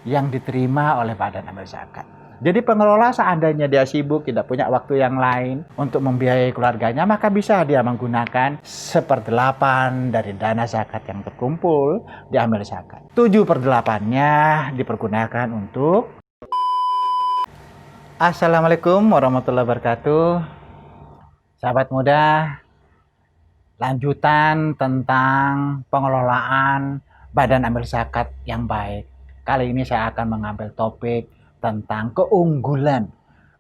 yang diterima oleh Badan Amil Zakat. Jadi pengelola seandainya dia sibuk, tidak punya waktu yang lain untuk membiayai keluarganya, maka bisa dia menggunakan 1/8 dari dana zakat yang terkumpul diambil zakat. 7/8-nya dipergunakan untuk Assalamualaikum warahmatullahi wabarakatuh. Sahabat muda, lanjutan tentang pengelolaan Badan Amil Zakat yang baik. Kali ini saya akan mengambil topik tentang keunggulan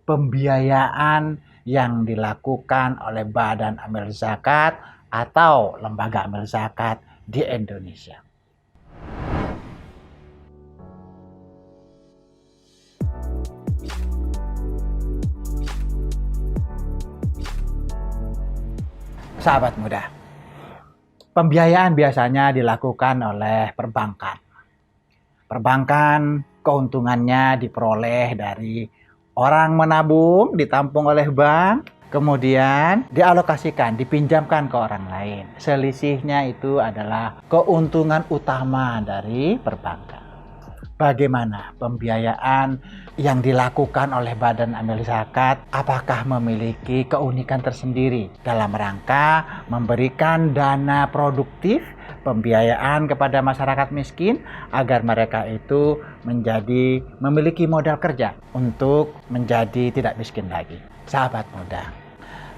pembiayaan yang dilakukan oleh Badan Amil Zakat atau lembaga amil zakat di Indonesia. Sahabat muda, pembiayaan biasanya dilakukan oleh perbankan. Perbankan keuntungannya diperoleh dari orang menabung, ditampung oleh bank, kemudian dialokasikan, dipinjamkan ke orang lain. Selisihnya itu adalah keuntungan utama dari perbankan. Bagaimana pembiayaan yang dilakukan oleh Badan Amil Zakat? Apakah memiliki keunikan tersendiri dalam rangka memberikan dana produktif pembiayaan kepada masyarakat miskin agar mereka itu memiliki modal kerja untuk menjadi tidak miskin lagi? Sahabat muda,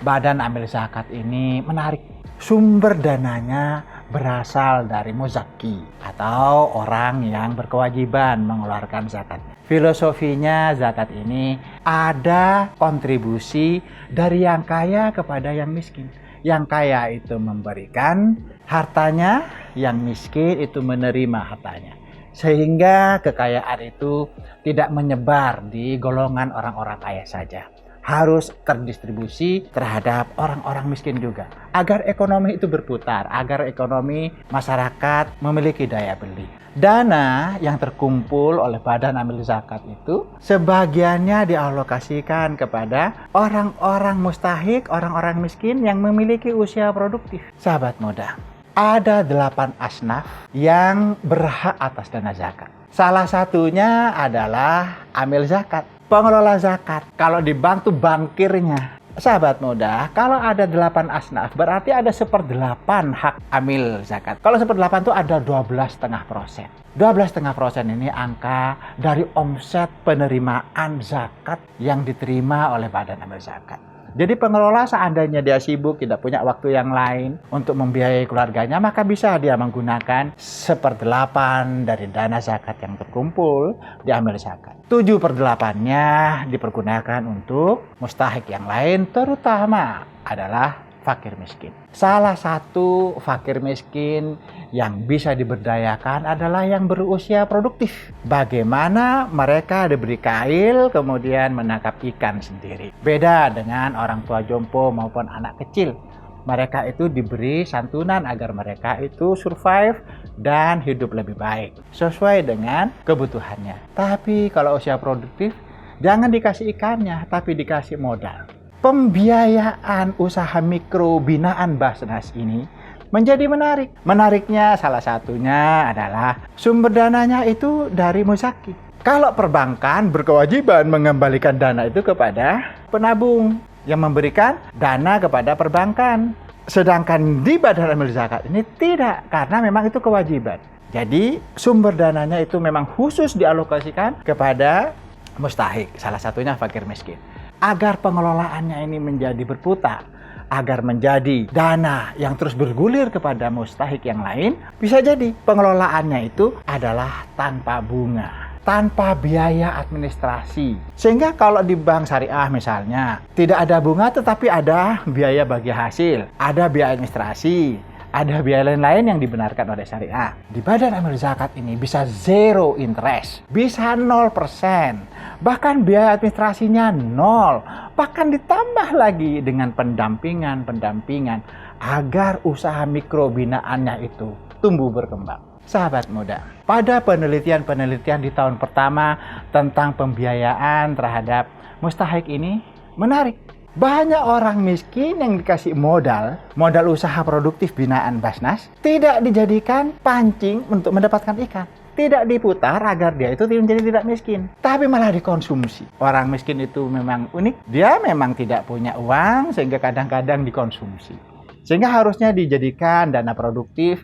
Badan Amil Zakat ini menarik. Sumber dananya berasal dari muzaki atau orang yang berkewajiban mengeluarkan zakat. Filosofinya zakat ini ada kontribusi dari yang kaya kepada yang miskin. Yang kaya itu memberikan hartanya, yang miskin itu menerima hartanya. Sehingga kekayaan itu tidak menyebar di golongan orang-orang kaya saja. Harus terdistribusi terhadap orang-orang miskin juga, agar ekonomi itu berputar, agar ekonomi masyarakat memiliki daya beli. Dana yang terkumpul oleh Badan Amil Zakat itu sebagiannya dialokasikan kepada orang-orang mustahik, orang-orang miskin yang memiliki usia produktif. Sahabat muda, ada 8 asnaf yang berhak atas dana zakat. Salah satunya adalah amil zakat, pengelola zakat. Kalau di bank tuh bankirnya. Sahabat muda, kalau ada 8 asnaf, berarti ada 1/8 hak amil zakat. Kalau 1/8 itu ada 12,5%. 12,5% ini angka dari omset penerimaan zakat yang diterima oleh Badan Amil Zakat. Jadi pengelola seandainya dia sibuk, tidak punya waktu yang lain untuk membiayai keluarganya, maka bisa dia menggunakan 1/8 dari dana zakat yang terkumpul diambil zakat. 7/8-nya dipergunakan untuk mustahik yang lain, terutama adalah fakir miskin. Salah satu fakir miskin yang bisa diberdayakan adalah yang berusia produktif. Bagaimana mereka diberi kail kemudian menangkap ikan sendiri. Beda dengan orang tua jompo maupun anak kecil. Mereka itu diberi santunan agar mereka itu survive dan hidup lebih baik sesuai dengan kebutuhannya. Tapi kalau usia produktif, jangan dikasih ikannya, tapi dikasih modal. Pembiayaan usaha mikro binaan Basnas ini menjadi menarik. Menariknya salah satunya adalah sumber dananya itu dari muzaki. Kalau perbankan berkewajiban mengembalikan dana itu kepada penabung yang memberikan dana kepada perbankan. Sedangkan di Badan Amil Zakat ini tidak, karena memang itu kewajiban. Jadi sumber dananya itu memang khusus dialokasikan kepada mustahik, salah satunya fakir miskin. Agar pengelolaannya ini menjadi berputar, agar menjadi dana yang terus bergulir kepada mustahik yang lain, bisa jadi pengelolaannya itu adalah tanpa bunga, tanpa biaya administrasi. Sehingga kalau di bank syariah misalnya, tidak ada bunga tetapi ada biaya bagi hasil, ada biaya administrasi, ada biaya lain-lain yang dibenarkan oleh syariah. Di Badan Amil Zakat ini bisa zero interest, bisa 0%. Bahkan biaya administrasinya 0. Bahkan ditambah lagi dengan pendampingan agar usaha mikro binaannya itu tumbuh berkembang. Sahabat muda, pada penelitian-penelitian di tahun pertama tentang pembiayaan terhadap mustahik ini menarik. Banyak orang miskin yang dikasih modal usaha produktif binaan Basnas tidak dijadikan pancing untuk mendapatkan ikan. tidak diputar agar dia itu menjadi tidak miskin, tapi malah dikonsumsi. Orang miskin itu memang unik, dia memang tidak punya uang sehingga kadang-kadang dikonsumsi. Sehingga harusnya dijadikan dana produktif,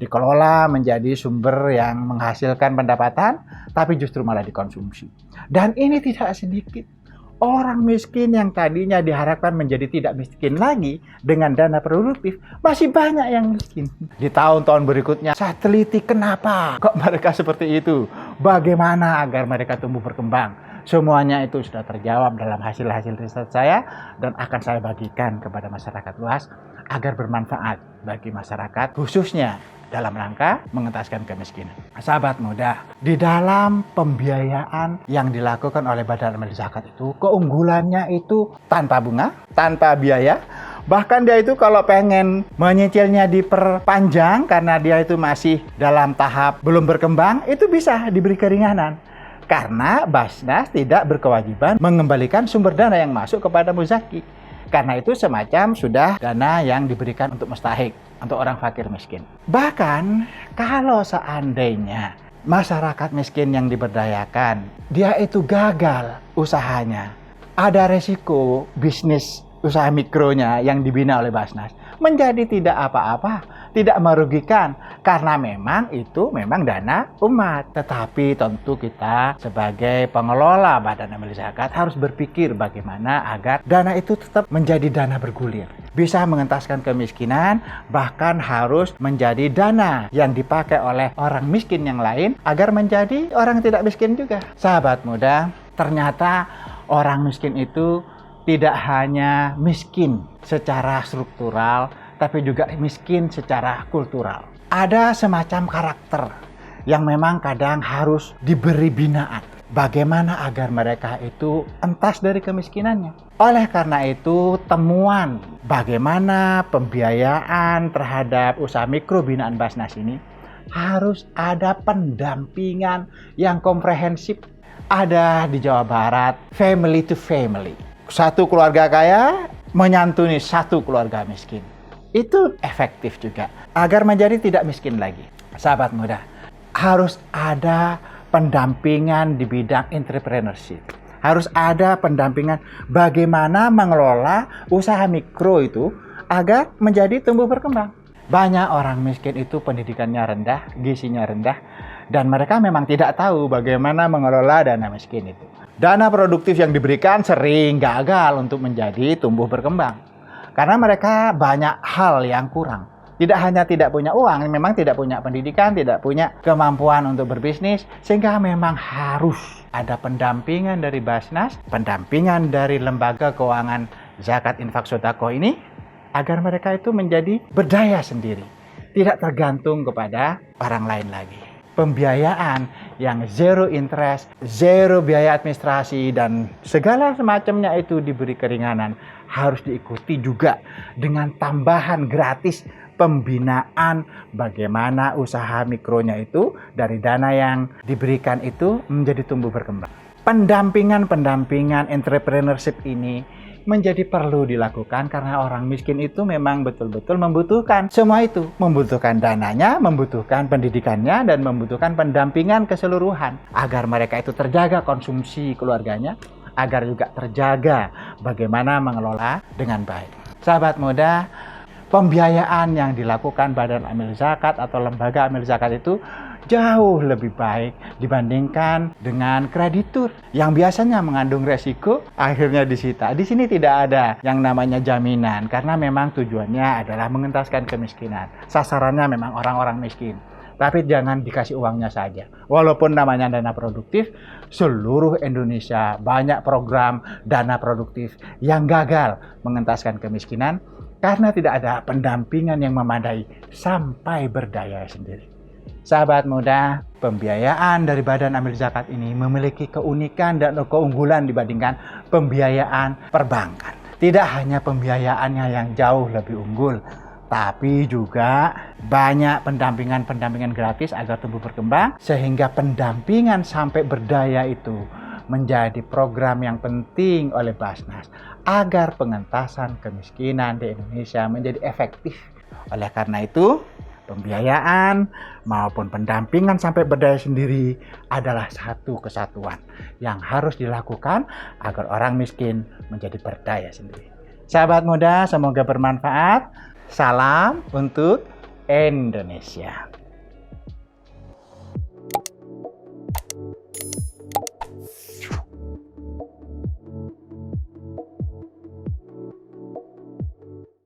dikelola menjadi sumber yang menghasilkan pendapatan, tapi justru malah dikonsumsi. Dan ini tidak sedikit. Orang miskin yang tadinya diharapkan menjadi tidak miskin lagi dengan dana produktif, masih banyak yang miskin. Di tahun-tahun berikutnya, saya teliti kenapa kok mereka seperti itu. Bagaimana agar mereka tumbuh berkembang. Semuanya itu sudah terjawab dalam hasil-hasil riset saya dan akan saya bagikan kepada masyarakat luas agar bermanfaat bagi masyarakat, khususnya dalam rangka mengentaskan kemiskinan. Sahabat muda, di dalam pembiayaan yang dilakukan oleh Badan Amil Zakat itu, keunggulannya itu tanpa bunga, tanpa biaya. Bahkan dia itu kalau pengen menyicilnya diperpanjang karena dia itu masih dalam tahap belum berkembang, itu bisa diberi keringanan. Karena Basnas tidak berkewajiban mengembalikan sumber dana yang masuk kepada muzaki. Karena itu semacam sudah dana yang diberikan untuk mustahik, untuk orang fakir miskin. Bahkan kalau seandainya masyarakat miskin yang diberdayakan, dia itu gagal usahanya, ada resiko bisnis usaha mikronya yang dibina oleh Basnas menjadi tidak apa-apa, tidak merugikan, karena memang itu memang dana umat. Tetapi tentu kita sebagai pengelola Badan Amil Zakat harus berpikir bagaimana agar dana itu tetap menjadi dana bergulir, bisa mengentaskan kemiskinan, bahkan harus menjadi dana yang dipakai oleh orang miskin yang lain agar menjadi orang tidak miskin juga. Sahabat muda, ternyata orang miskin itu tidak hanya miskin secara struktural, tapi juga miskin secara kultural. Ada semacam karakter yang memang kadang harus diberi binaan. Bagaimana agar mereka itu entas dari kemiskinannya. Oleh karena itu, temuan bagaimana pembiayaan terhadap usaha mikro binaan Basnas ini harus ada pendampingan yang komprehensif. Ada di Jawa Barat, family to family. Satu keluarga kaya menyantuni satu keluarga miskin. Itu efektif juga agar menjadi tidak miskin lagi. Sahabat muda, harus ada pendampingan di bidang entrepreneurship. Harus ada pendampingan bagaimana mengelola usaha mikro itu agar menjadi tumbuh berkembang. Banyak orang miskin itu pendidikannya rendah, gizinya rendah, dan mereka memang tidak tahu bagaimana mengelola dana miskin itu. Dana produktif yang diberikan sering gagal untuk menjadi tumbuh berkembang. Karena mereka banyak hal yang kurang. Tidak hanya tidak punya uang, memang tidak punya pendidikan, tidak punya kemampuan untuk berbisnis, sehingga memang harus ada pendampingan dari Basnas, pendampingan dari lembaga keuangan zakat infak sedekah ini, agar mereka itu menjadi berdaya sendiri, tidak tergantung kepada orang lain lagi. Pembiayaan yang zero interest, zero biaya administrasi, dan segala semacamnya itu diberi keringanan harus diikuti juga dengan tambahan gratis pembinaan bagaimana usaha mikronya itu dari dana yang diberikan itu menjadi tumbuh berkembang. Pendampingan entrepreneurship ini menjadi perlu dilakukan karena orang miskin itu memang betul-betul membutuhkan semua itu. Membutuhkan dananya, membutuhkan pendidikannya, dan membutuhkan pendampingan keseluruhan agar mereka itu terjaga konsumsi keluarganya, agar juga terjaga bagaimana mengelola dengan baik. Sahabat muda, pembiayaan yang dilakukan Badan Amil Zakat atau lembaga Amil Zakat itu jauh lebih baik dibandingkan dengan kreditur yang biasanya mengandung resiko akhirnya disita. Di sini tidak ada yang namanya jaminan karena memang tujuannya adalah mengentaskan kemiskinan. Sasarannya memang orang-orang miskin. Tapi jangan dikasih uangnya saja. Walaupun namanya dana produktif, seluruh Indonesia banyak program dana produktif yang gagal mengentaskan kemiskinan karena tidak ada pendampingan yang memadai sampai berdaya sendiri. Sahabat muda, pembiayaan dari Badan Amil Zakat ini memiliki keunikan dan keunggulan dibandingkan pembiayaan perbankan. Tidak hanya pembiayaannya yang jauh lebih unggul, tapi juga banyak pendampingan gratis agar tumbuh berkembang, sehingga pendampingan sampai berdaya itu menjadi program yang penting oleh Basnas agar pengentasan kemiskinan di Indonesia menjadi efektif. Oleh karena itu, pembiayaan maupun pendampingan sampai berdaya sendiri adalah satu kesatuan yang harus dilakukan agar orang miskin menjadi berdaya sendiri. Sahabat muda, semoga bermanfaat. Salam untuk Indonesia.